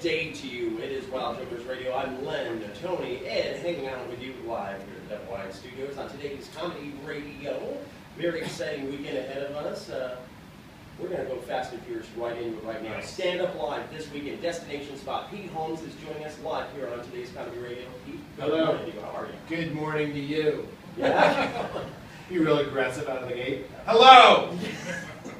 day to you. It is Wild Jokers Radio. I'm Len, Tony, Ed, hanging out with you live here at Doublewide Studios on today's Comedy Radio. Very exciting weekend ahead of us. We're going to go fast and furious right into it right now. Stand Up Live this weekend, destination spot. Pete Holmes is joining us live here on today's Comedy Radio. Pete, hello. Good morning to you. How are you? Good morning to you. Yeah. You real aggressive out of the gate. Hello!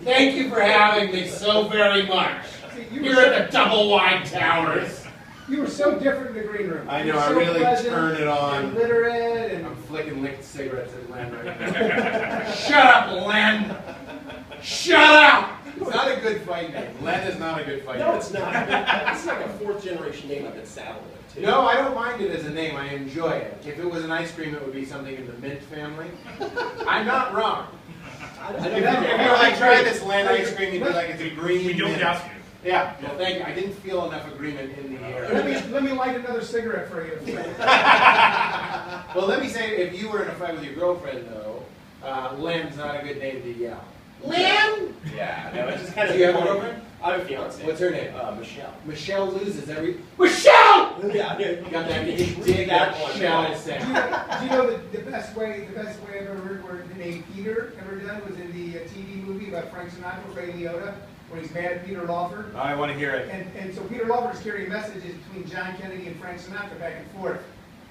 Thank you for having me so very much. Here at the Doublewide Towers. You were so different in the green room. I know, I so really pleasant, turn it on. And literate and... I'm flicking licked cigarettes at Len right now. Shut up, Len! Shut up! It's not a good fight name. Len is not a good fight name. No, it's not. It's like a fourth generation name I've been saddled with, too. No, I don't mind it as a name. I enjoy it. If it was an ice cream, it would be something in the Mint family. I'm not wrong. If you were like, try this Len ice cream, you'd be like, it's a green We don't mint. doubt you. Yeah, well, thank you. I didn't feel enough agreement in the air. Let me light another cigarette for you. Well, let me say, if you were in a fight with your girlfriend, though, Len's not a good name to yell. Len! Yeah, no, it's just kind of... Do you have a girlfriend? I have a fiance. What's her name? Michelle. Michelle loses every... Michelle! Yeah, You got that? You dig that one. Michelle Do you know the best way I've ever heard where the name Peter ever done was in the TV movie about Frank Sinatra, Ray Liotta, when he's mad at Peter Lawford. I want to hear it. And so Peter Lawford is carrying messages between John Kennedy and Frank Sinatra back and forth.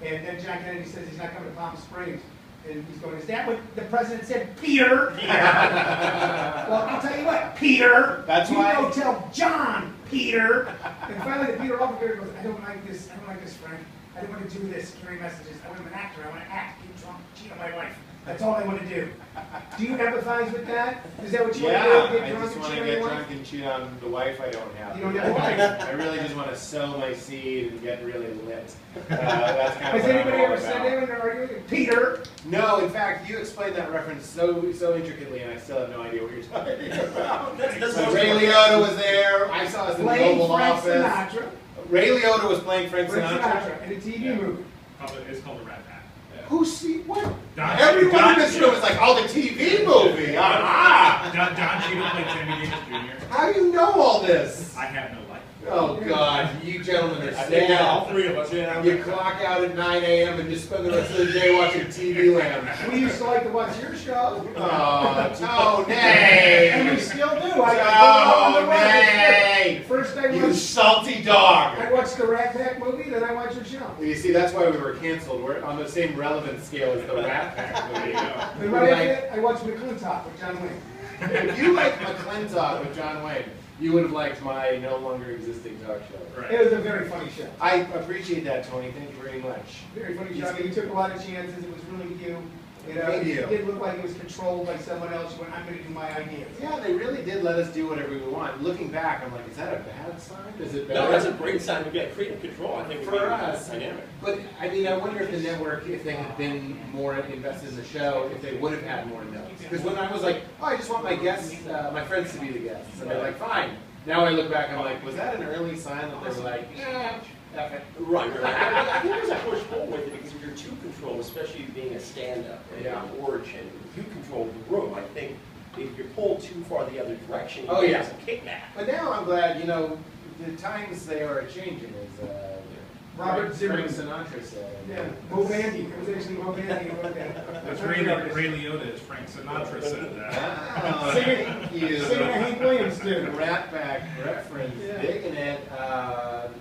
And then John Kennedy says he's not coming to Palm Springs. And he's going, is that what the president said, Peter? Yeah. Well, I'll tell you what, Peter. That's you why. go tell John, Peter. And finally, the Peter Lawford goes, I don't like this, Frank. I don't want to do this, carry messages. I want to be an actor. I want to act, get drunk, cheat on my wife. That's all I want to do. Do you empathize with that? Is that what you want to do? Get I drunk just and want cheat to on get your drunk wife? and cheat on the wife I don't have. You don't have a wife. I really just want to sow my seed and get really lit. That's kind of Has anybody ever said that when they're arguing? Peter? No, in fact, you explained that reference so intricately, and I still have no idea what you're talking about. So Ray Liotta was there. I saw us in the Playing Oval Frank Office. Sinatra. Ray Liotta was playing Frank Sinatra. In a TV movie. It's called a Rat Pack. Who see what? Don Everyone in this room is like, oh, the TV movie. Ah. Don Cheadle played Sammy Davis Jr. How do you know all this? I have no life. Oh God, you gentlemen are I think all sad. three of us. Yeah, You clock out at 9 a.m. and just spend the rest of the day watching TV Land. We used to like to watch your show. Oh, Tony! And we still do. Tony! First I You watched, salty dog! I watched the Rat Pack movie, then I watched your show. You see, that's why we were canceled. We're on the same relevance scale as the Rat Pack movie. Then right after that, I watched McClintock with John Wayne. If you liked McClintock with John Wayne, you would have liked my no longer existing talk show. Right. It was a very funny show. I appreciate that, Tony. Thank you very much. Very funny show. I mean, you took a lot of chances. It was really you. You know, Thank you. it did look like it was controlled by someone else. You went, I'm going to do my ideas. Yeah, they really did let us do whatever we want. Looking back, I'm like, is that a bad sign? Is it better? No, that's a great sign. We get creative control. I think For we're us. dynamic. But I mean, I wonder if the network, if they had been more invested in the show, if they would have had more notes. Because when I was like, oh, I just want my guests, my friends to be the guests, and they're like, fine. Now I look back, I'm like, was that an early sign that they were like, yeah, F it. Right. I think there's a push-pull with it because if you're too controlled, especially being a stand-up or Yeah. an origin, you control the room. I think if you're pulled too far the other direction, Oh, you yeah. get some kickback. But now I'm glad, you know, the times they are changing, as Robert Zimmerman. Frank Sinatra said. Yeah. Mo Bandy. It was actually Mo Bandy who wrote that. That's Ray Liotta, as Frank Sinatra said that. Oh, Singing- thank you. Singing a Hank Williams The tune. Rat Pack reference, Yeah. digging it.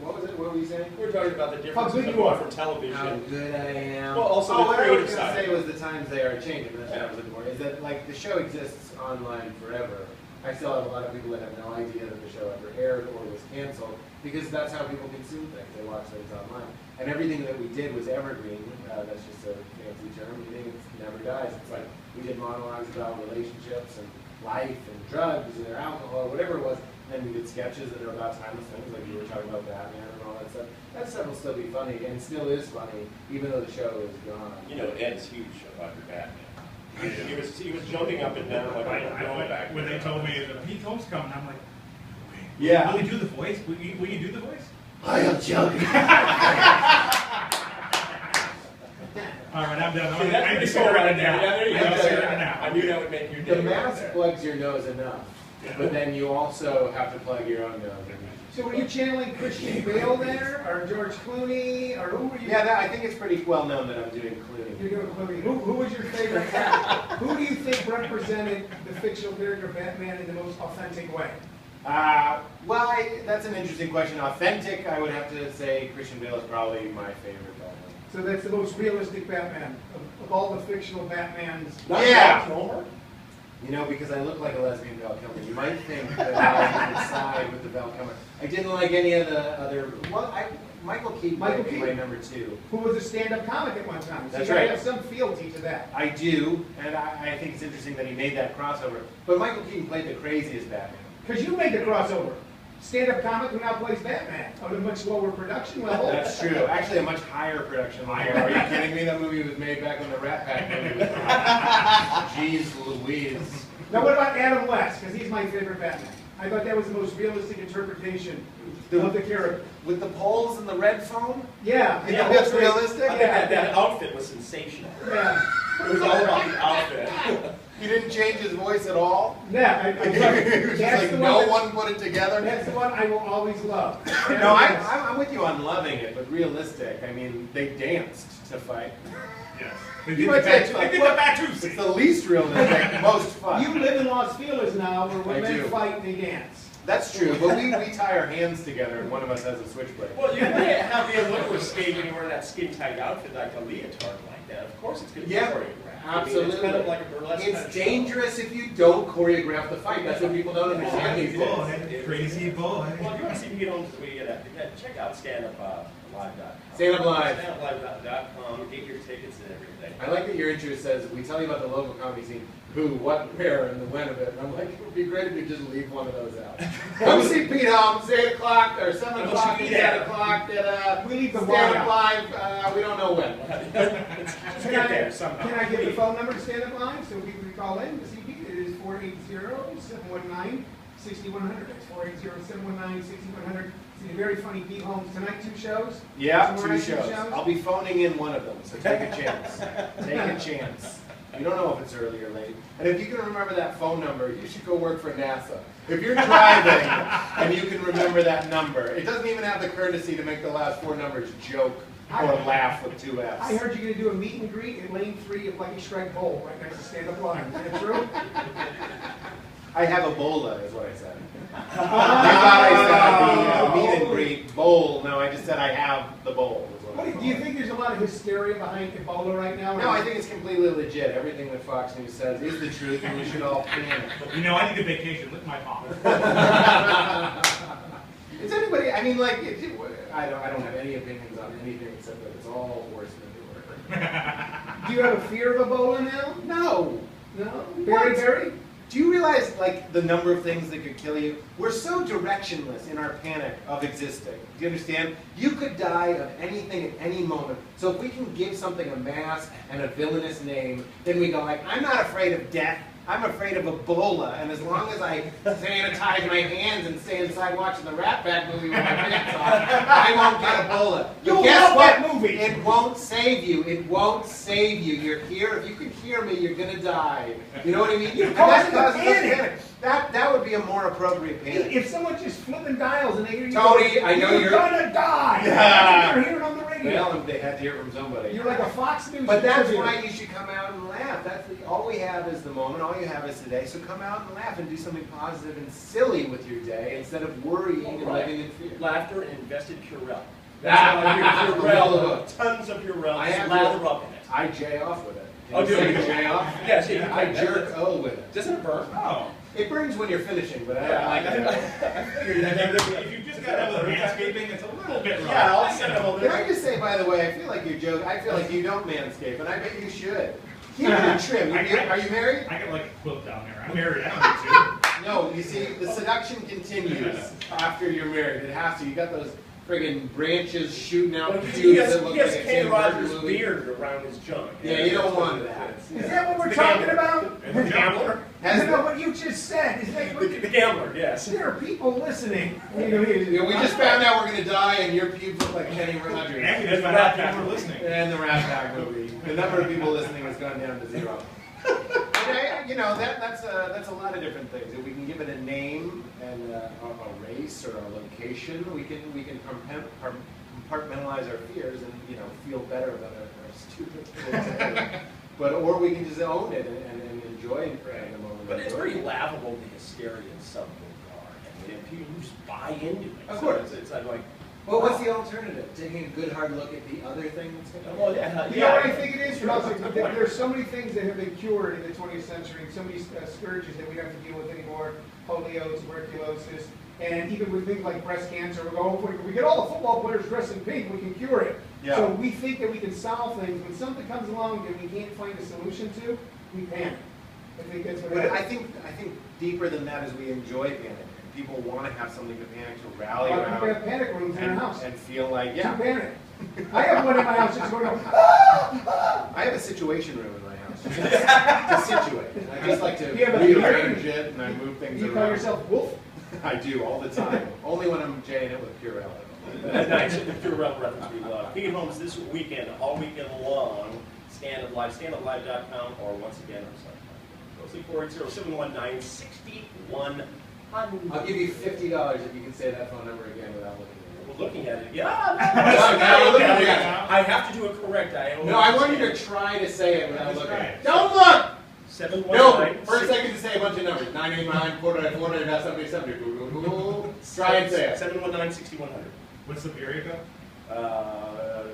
What was it? What were you saying? We're talking about the difference good of you are. from television. How good I am. Well, also the what I creative was going to side. say was the times they are changing. That's what I was looking for. Is that like the show exists online forever? I still have a lot of people that have no idea that the show ever aired or was canceled because that's how people consume things. They watch things online, and everything that we did was evergreen. That's just a fancy term. Meaning it never dies. It's like we did monologues about relationships and life and drugs and alcohol, whatever it was. Then we did sketches that are about timeless things, like you were talking about Batman and all that stuff. That stuff will still be funny, and still is funny, even though the show is gone. You know, Ed's huge about your Batman. He was jumping up and down like going back. When they told me that Pete Holmes coming, I'm like, Yeah. will you do the voice? Will you do the voice? I am joking. All right, I'm done. See, that's I'm pretty just cool going right right now. now. Yeah, there you I'm go. just going right now. I knew that would make your day. The right mask there. plugs your nose enough. but then you also have to plug your own nose. So were you channeling Christian Bale there, or George Clooney, or who were you? Yeah, I think it's pretty well known that I'm doing Clooney. You're doing Clooney. Who was your favorite? Who do you think represented the fictional character Batman in the most authentic way? Well, that's an interesting question. Authentic, I would have to say Christian Bale is probably my favorite Batman. So that's the most realistic Batman of all the fictional Batmans. Yeah. Kilmer? You know, because I look like a lesbian Val Kilmer. You might think that I would side with the Val Kilmer. I didn't like any of the other. Well, Michael Keaton might be my number 2. Who was a stand-up comic at one time. So That's you gotta right. have some fealty to that. I do, and I think it's interesting that he made that crossover. But Michael Keaton played the craziest Batman. Because you made the crossover. Stand-up comic who now plays Batman on a much lower production level. That's true. Actually, a much higher production level. Are you kidding me? That movie was made back when the Rat Pack movie was out. Jeez Louise. Now what about Adam West? Because he's my favorite Batman. I thought that was the most realistic interpretation of the character. With the poles and the red foam? Yeah. You think that's realistic? I think that outfit was sensational. Yeah. It was all about the outfit. He didn't change his voice at all? Yeah. He was just like, no one put it together? That's the one I will always love. No, I'm with you on loving it, but realistic. I mean, they danced to fight. Yes. You They might did say, the well, Batusi. it's the least realistic, most fun. You live in Los Feliz now where I women do. fight and they dance. That's true, but we tie our hands together and one of us has a switchblade. Well, you can't have the look of skate when you're wearing that skin-tight outfit like a leotard like that. Of course it's going to be Yeah, choreographed. absolutely. I mean, it's kind of like a burlesque kind It's of show. dangerous if you don't choreograph the fight. That's what people don't understand these days. Boy, crazy boy. Well, if you want to see me get home this week, you gotta check out standuplive.com. Stand Up Live. Standuplive.com, get your tickets and everything. I like that your intro says, we tell you about the local comedy scene, who, what, where, and the when of it. And I'm like, it would be great if you just leave one of those out. Come see Pete Holmes, 8 o'clock, or 7 o'clock, and 8 o'clock at We leave the Stand Up wire. Live, we don't know when. Just get there somehow. Can I give the phone number to Stand Up Live so people can call in to see Pete? It is 480-719-6100. That's 480-719-6100. It's a very funny Pete Holmes tonight, 2 shows. Yeah, Tomorrow 2 night, shows. I'll be phoning in one of them, so take a chance. Take a chance. You don't know if it's early or late. And if you can remember that phone number, you should go work for NASA. If you're driving and you can remember that number, it doesn't even have the courtesy to make the last 4 numbers joke or laugh with 2 F's. I heard you're going to do a meet and greet in lane 3 of Lucky Strike Bowl right next to Stand Up Live. Is that true? I have Ebola, is what I said. You thought I said meet and greet bowl. No, I just said I have the bowl. is what I Do you think there's a lot of hysteria behind Ebola right now? No, I think it's completely legit. Everything that Fox News says is the truth, and we should all panic. You know, I need a vacation. Lick my palm. Is anybody? I mean, like, I don't have any opinions on anything except that it's all horse manure. Do you have a fear of Ebola now? No. No? Very? Do you realize, like, the number of things that could kill you? We're so directionless in our panic of existing. Do you understand? You could die of anything at any moment. So if we can give something a mask and a villainous name, then we go like, I'm not afraid of death. I'm afraid of Ebola, and as long as I sanitize my hands and stay inside watching the Rat Pack movie with my pants on, I won't get Ebola. But You'll guess love what? that movie. It won't save you. It won't save you. You're here. If you can hear me, you're gonna die. You know what I mean? You're And that causing causes us panic. That would be a more appropriate panic. If someone's just flipping dials and they hear you, Tony, I know you're gonna die. Yeah. That's what you're hearing on the radio. Well, they had to hear from somebody. You're like a Fox News. But that's interviewer. why you should come out and laugh. All we have is the moment. All you have is today. So come out and laugh and do something positive and silly with your day instead of worrying and living in fear. Laughter and invested Purell. That's how Purell, tons of Purell, I have lather up in it. I jay off with it. Oh, do you? Jay off? Yes, yeah. I jerk O with it. Doesn't it burn? Oh. It burns when you're finishing, but I don't like it. If you just got out of the manscaping, it's a little bit rough. Yeah, I'll send them Can I just say, by the way, I feel like you're joking. I feel like you don't manscape, and I bet you should. Keep it in trim. Are you married? I got like a quilt down there. I'm married. I don't need to. No, you see, the seduction continues after you're married. It has to. You got those friggin' branches shooting out Well, the he tubes has, that look he like has a Ken Tim Rogers' Burton movie. beard around his junk. Yeah, you don't want that. Is that what we're The talking gambler. about? The gambler? You know what you just said. Is that The gambler, yes. there are people listening. Yeah, we just found out we're going to die, and your pubes look like Kenny Rogers. Actually, that's my half people are listening. And the Rat Pack movie. The number of people listening has gone down to 0. you know, that's a lot of different things. If we can give it a name and a race or a location, we can compartmentalize our fears and, you know, feel better about our stupid things. But or we can just own it and enjoy the moment. But it's pretty laughable, the hysteria in some regard. I mean, people just buy into it. Of So course. it's like, Well, what's the alternative? Taking a good hard look at the other thing that's going on? well, yeah, You know what I think it is? There's so many things that have been cured in the 20th century, and so many scourges that we don't have to deal with anymore, polio, tuberculosis, and even with things like breast cancer, we go, if we get all the football players dressed in pink, we can cure it. Yeah. So we think that we can solve things. When something comes along that we can't find a solution to, we panic. I think that's what But it I is. think deeper than that is we enjoy panic. People want to have something to panic, to A rally lot of people have around, panic rooms in their house. and feel like, To yeah. panic. I have one in my house just going, ah! I have a situation room in my house. To situate. I just like to You have a rearrange it and I move things You around. call yourself Wolf? I do all the time. Only when I'm jaying it with Purell. nice, the Purell reference we love. Picking homes this weekend, all weekend long. Stand Up Live, standuplive.com, or once again, I'm sorry, 402-719-6100. I'll give you $50 if you can say that phone number again without looking at it. We're looking at it. Yeah, Now we're looking at it. I have to do it correct. No, I want you to try to say it without looking at it. Try Don't look! 719. No, first I get to say a bunch of numbers. 989, 494, 70. Try and say it. 719-6100. What's the area code?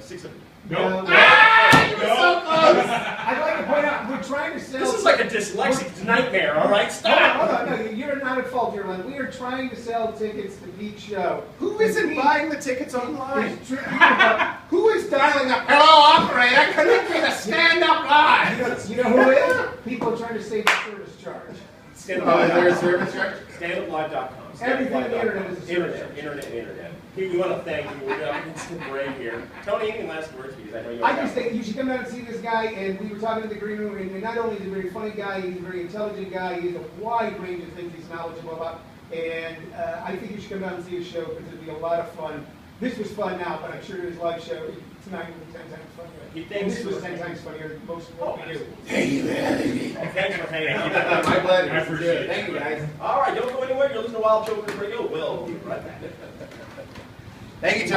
600. No. Ah! You were so close! I'd like to point out, we're trying to sell... This is like a dyslexic nightmare, all right? Stop! Hold on, no, you're not at fault here, Len. We are trying to sell tickets to Pete's show. Who isn't buying the tickets online? You Who is dialing up? Hello, operator, connect me to Stand Up Live! know who is? People are trying to save the service charge. Is there a service charge? Standuplive.com. Everything on the internet is a service charge. Internet. Hey, we want to thank you. We're going to break here. Tony, any last words? Because I know you. I just think you should come down and see this guy, and we were talking in the green room, and not only is he a very funny guy, he's a very intelligent guy, he has a wide range of things he's knowledgeable about, and I think you should come down and see his show, because it'd be a lot of fun. This was fun now, but I'm sure his live show tonight will be 10 times funnier. He thinks this was 10 times funnier than most of what we do. Thank you, man. Thanks for hanging out. My pleasure. I appreciate it. Thank you, guys. All right, don't go anywhere. You're listening to Wild Chokers Radio. We'll be right back. Thank you, Tom.